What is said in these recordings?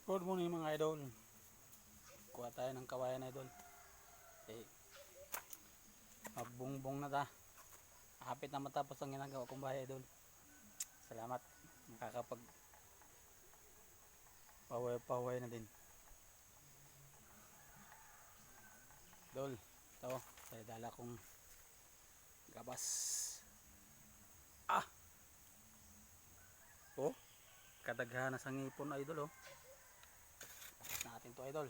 Good morning mga idol. Kuha tayo ng kawayan idol. Okay. Magbungbong na ta. Hapit na matapos ang ginagawa kong bahay idol. Salamat. Makakapag paway na din. Idol, ito. Saya dala kong gabas. Ah! Oh, kadaghan na sa ngipon idol oh. Natin to idol.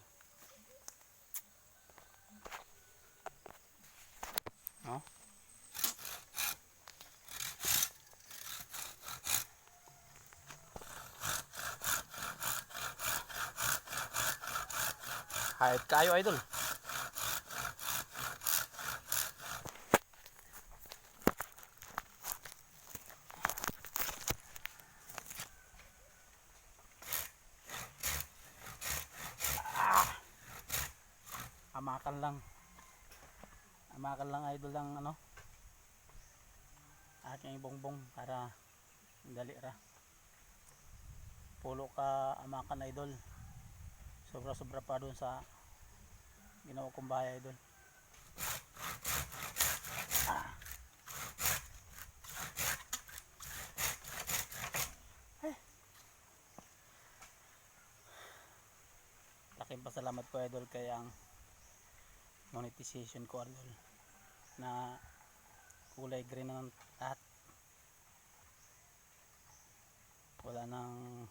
Oh. Hayat kayo idol. Amakan lang idol lang ano aking bongbong para dali ra. Pulo ka amakan idol, sobra pa dun sa ginawa kong bahay idol. Laking pasalamat ko idol kay ang monetization ko idol na kulay green na lahat, wala nang